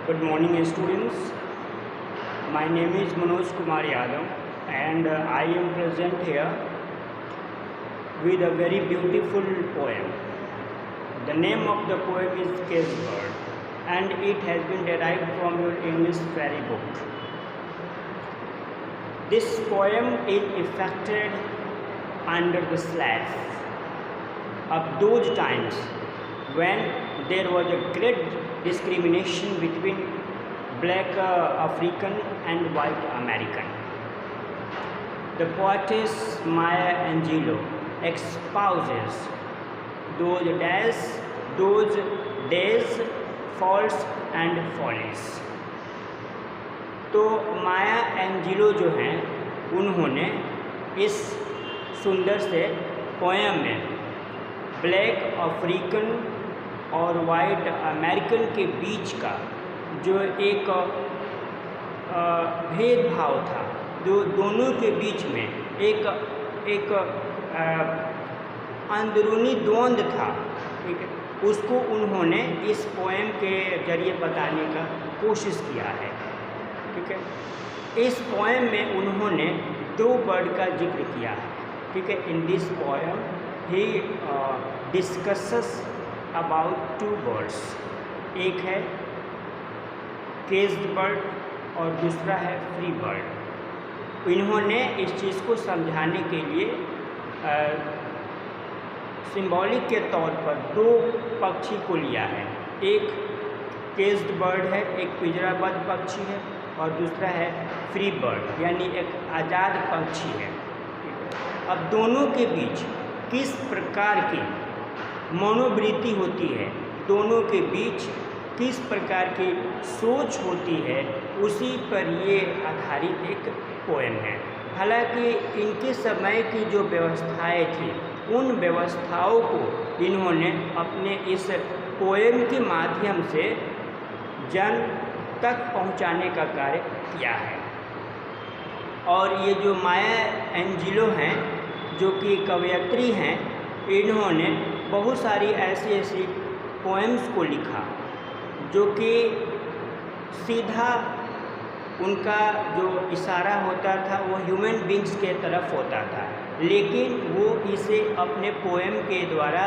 Good morning, students. My name is Manoj Kumar Yadav, and I am present here with a very beautiful poem. The name of the poem is Caged Bird, and it has been derived from your English fairy book. This poem is effected under the slash of those times when there was a great discrimination between black African and white American. The poetess Maya Angelou espouses those days, faults and follies. तो माया Angelo जो हैं उन्होंने इस सुंदर से poem में black African और white American के बीच का जो एक भेदभाव था, जो दोनों के बीच में एक अंदरूनी द्वंद्व था, ठीक है, उसको उन्होंने इस पोएम के जरिए बताने का कोशिश किया है। ठीक है, इस पोएम में उन्होंने दो बर्ड का जिक्र किया है। ठीक है, in this poem he discusses about two birds, एक है केज्ड बर्ड और दूसरा है फ्री बर्ड। इन्होंने इस चीज़ को समझाने के लिए सिंबॉलिक के तौर पर दो पक्षी को लिया है। एक केज्ड बर्ड है, एक पिंजराबद्ध पक्षी है, और दूसरा है फ्री बर्ड यानी एक आज़ाद पक्षी है। अब दोनों के बीच किस प्रकार की मनोवृत्ति होती है, दोनों के बीच किस प्रकार की सोच होती है, उसी पर ये आधारित एक पोएम है। हालांकि इनके समय की जो व्यवस्थाएं थी, उन व्यवस्थाओं को इन्होंने अपने इस पोएम के माध्यम से जन तक पहुंचाने का कार्य किया है। और ये जो माया एंजेलो हैं, जो कि कवयित्री हैं, इन्होंने बहुत सारी ऐसी पोएम्स को लिखा जो कि सीधा उनका जो इशारा होता था वो ह्यूमन बींग्स के तरफ होता था, लेकिन वो इसे अपने पोएम के द्वारा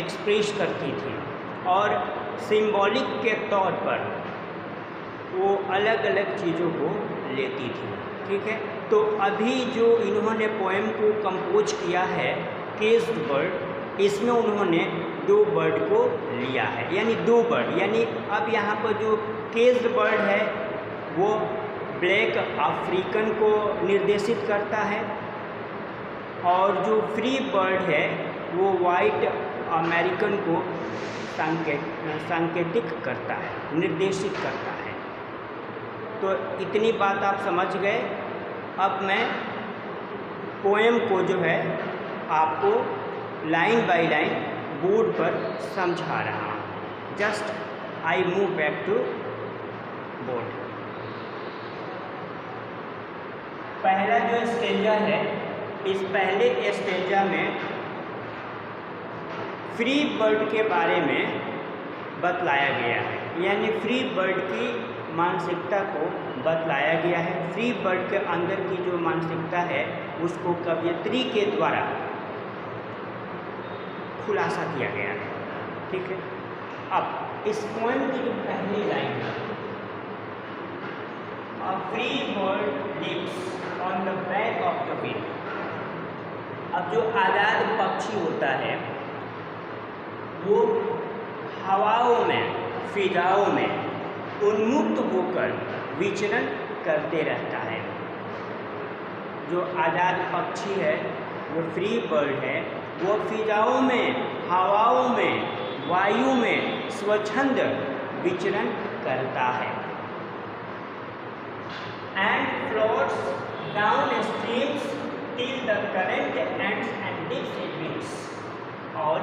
एक्सप्रेस करती थी और सिंबॉलिक के तौर पर वो अलग अलग चीज़ों को लेती थी। ठीक है, तो अभी जो इन्होंने पोएम को कंपोज किया है केज्ड बर्ड, इसमें उन्होंने दो बर्ड को लिया है, यानी दो बर्ड, यानी अब यहाँ पर जो केज्ड बर्ड है वो ब्लैक अफ्रीकन को निर्देशित करता है और जो फ्री बर्ड है वो वाइट अमेरिकन को सांकेतिक करता है, निर्देशित करता है। तो इतनी बात आप समझ गए। अब मैं पोएम को जो है आपको लाइन बाय लाइन बोर्ड पर समझा रहा हूँ। Just I move back to board. पहला जो स्टेंजा है, इस पहले स्टेंजा में फ्री बर्ड के बारे में बतलाया गया है, यानी फ्री बर्ड की मानसिकता को बतलाया गया है। फ्री बर्ड के अंदर की जो मानसिकता है उसको कवयित्री के द्वारा खुलासा किया गया है। ठीक है, अब इस पोएम की जो पहली लाइन है, a free bird lives on the back of the wind. अब जो आज़ाद पक्षी होता है वो हवाओं में, फिजाओं में उन्मुक्त होकर विचरण करते रहता है। जो आज़ाद पक्षी है, जो फ्री बर्ड है, वो फिजाओं में, हवाओं में, वायु में स्वच्छंद विचरण करता है। And floats down streams till the current ends and dips it winds. और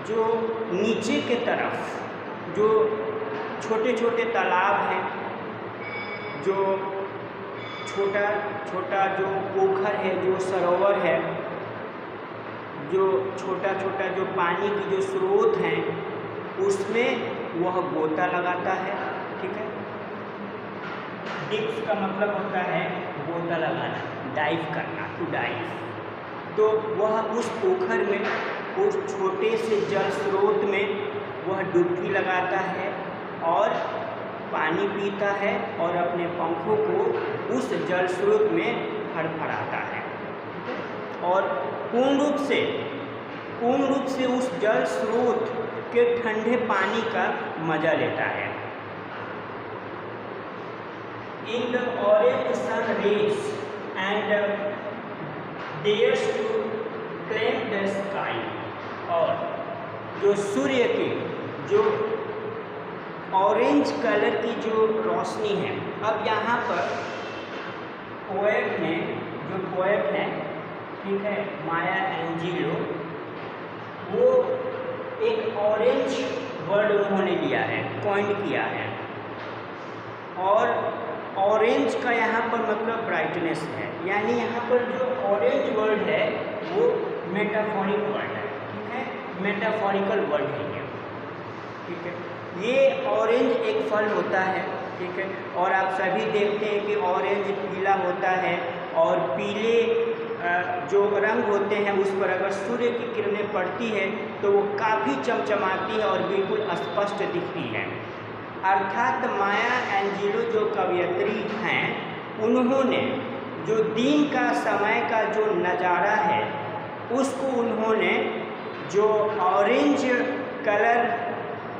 जो नीचे के तरफ जो छोटे छोटे तालाब हैं, जो छोटा छोटा जो पोखर है, जो सरोवर है, जो छोटा छोटा जो पानी की जो स्रोत हैं, उसमें वह गोता लगाता है। ठीक है, डिप्स का मतलब होता है गोता लगाना, डाइव करना, टू डाइव। तो वह उस पोखर में, उस छोटे से जल स्रोत में वह डुबकी लगाता है और पानी पीता है और अपने पंखों को उस जल स्रोत में फड़फड़ाता है और पूर्ण रूप से उस जल स्रोत के ठंडे पानी का मजा लेता है। In the orange sun rays and dares to climb the sky, और जो सूर्य की जो ऑरेंज कलर की जो रोशनी है, अब यहाँ पर पोएट है, ठीक है, माया एंजिलो, वो एक ऑरेंज वर्ड उन्होंने लिया है, कॉइन किया है। और ऑरेंज का यहाँ पर मतलब ब्राइटनेस है, यानी यहाँ पर जो ऑरेंज वर्ड है वो मेटाफोरिक वर्ड है। ठीक है, मेटाफोरिकल वर्ड है ये। ठीक है, ये ऑरेंज एक फल होता है। ठीक है, और आप सभी देखते हैं कि ऑरेंज पीला होता है और पीले जो रंग होते हैं उस पर अगर सूर्य की किरणें पड़ती है तो वो काफ़ी चमचमाती है और बिल्कुल स्पष्ट दिखती है। अर्थात माया एंजिलो जो कवयित्री हैं, उन्होंने जो दिन का समय का जो नज़ारा है उसको उन्होंने जो ऑरेंज कलर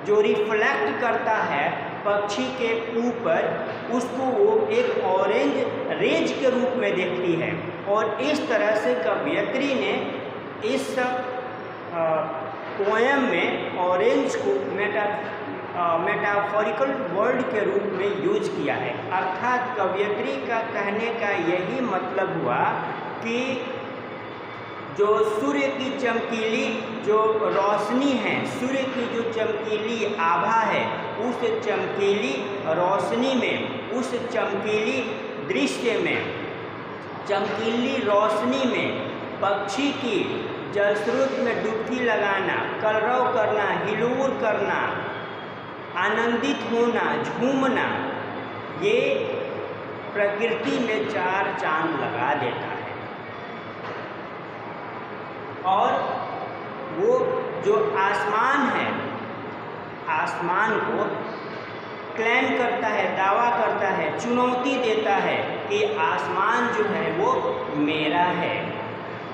जो रिफ्लेक्ट करता है पक्षी के ऊपर, उसको वो एक ऑरेंज रेज के रूप में देखती है। और इस तरह से कवयित्री ने इस पोएम में ऑरेंज को मेटाफोरिकल वर्ड के रूप में यूज किया है। अर्थात कवयित्री का कहने का यही मतलब हुआ कि जो सूर्य की चमकीली जो रोशनी है, सूर्य की जो चमकीली आभा है, उस चमकीली रोशनी में, उस चमकीली दृश्य में, चमकीली रोशनी में पक्षी की जल स्रोत में डुबकी लगाना, कलरव करना, हिलोर करना, आनंदित होना, झूमना, ये प्रकृति में चार चांद लगा देता है। और वो जो आसमान है, आसमान को क्लेम करता है, दावा करता है, चुनौती देता है कि आसमान जो है वो मेरा है।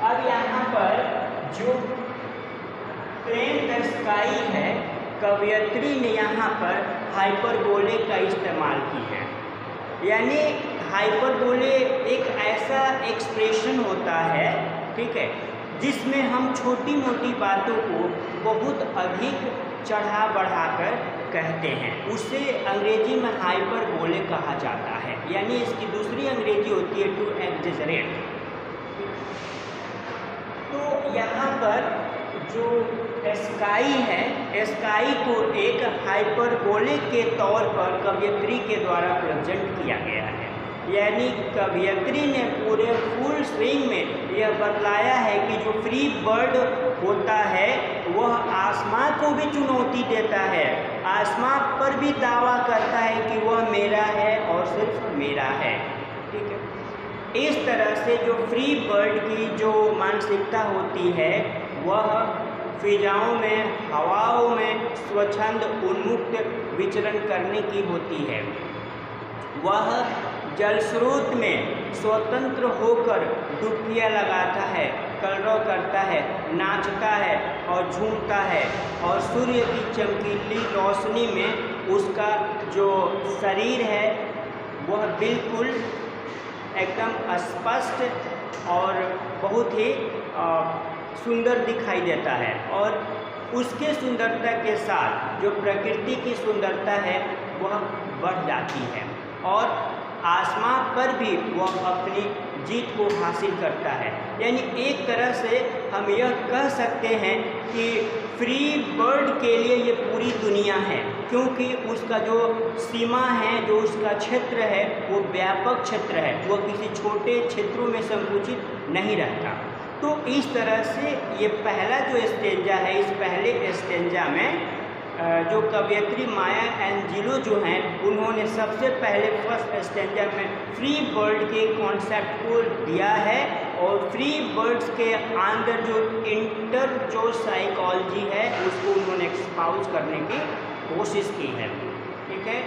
अब यहाँ पर जो क्लेम द स्काई है, कवयित्री ने यहाँ पर हाइपरबोले का इस्तेमाल की है। यानी हाइपरबोले एक ऐसा एक्सप्रेशन होता है, ठीक है, जिसमें हम छोटी मोटी बातों को बहुत अधिक चढ़ा बढ़ाकर कहते हैं, उसे अंग्रेजी में हाइपरबोले कहा जाता है। यानी इसकी दूसरी अंग्रेजी होती है टू एक्जेजरेट। तो यहाँ पर जो स्काई है, स्काई को एक हाइपरबोले के तौर पर कवयित्री के द्वारा प्रेजेंट किया गया है। यानी कवयित्री ने पूरे फुल स्विंग में यह बतलाया है कि जो फ्री बर्ड होता है वह आसमां को भी चुनौती देता है, आसमां पर भी दावा करता है कि वह मेरा है और सिर्फ मेरा है। ठीक है, इस तरह से जो फ्री बर्ड की जो मानसिकता होती है वह फिजाओं में, हवाओं में स्वच्छंद उन्मुक्त विचरण करने की होती है। वह जल स्रोत में स्वतंत्र होकर डुबकियाँ लगाता है, कलरव करता है, नाचता है और झूमता है, और सूर्य की चमकीली रोशनी में उसका जो शरीर है वह बिल्कुल एकदम स्पष्ट और बहुत ही सुंदर दिखाई देता है। और उसके सुंदरता के साथ जो प्रकृति की सुंदरता है वह बढ़ जाती है और आसमां पर भी वह अपनी जीत को हासिल करता है। यानी एक तरह से हम यह कह सकते हैं कि फ्री बर्ड के लिए ये पूरी दुनिया है, क्योंकि उसका जो सीमा है, जो उसका क्षेत्र है वो व्यापक क्षेत्र है, वो किसी छोटे क्षेत्रों में संकुचित नहीं रहता। तो इस तरह से ये पहला जो स्टेंजा है, इस पहले स्टेंजा में जो कवयित्री माया एंजेलो जो हैं उन्होंने सबसे पहले फर्स्ट स्टैंजा में फ्री बर्ड के कॉन्सेप्ट को दिया है और फ्री बर्ड्स के अंदर जो साइकोलॉजी है उसको उन्होंने एक्सपाउज करने की कोशिश की है। ठीक है,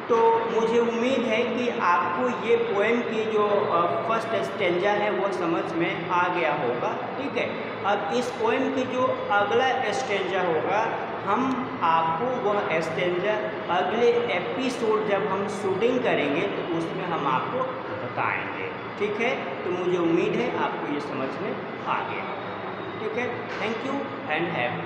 तो मुझे उम्मीद है कि आपको ये पोएम की जो फर्स्ट स्टैंजा है वो समझ में आ गया होगा। ठीक है, अब इस पोएम की जो अगला स्टैंजा होगा हम आपको वह स्टैंजा अगले एपिसोड जब हम शूटिंग करेंगे तो उसमें हम आपको बताएंगे। ठीक है, तो मुझे उम्मीद है आपको ये समझ में आ गया। ठीक है, थैंक यू एंड हैव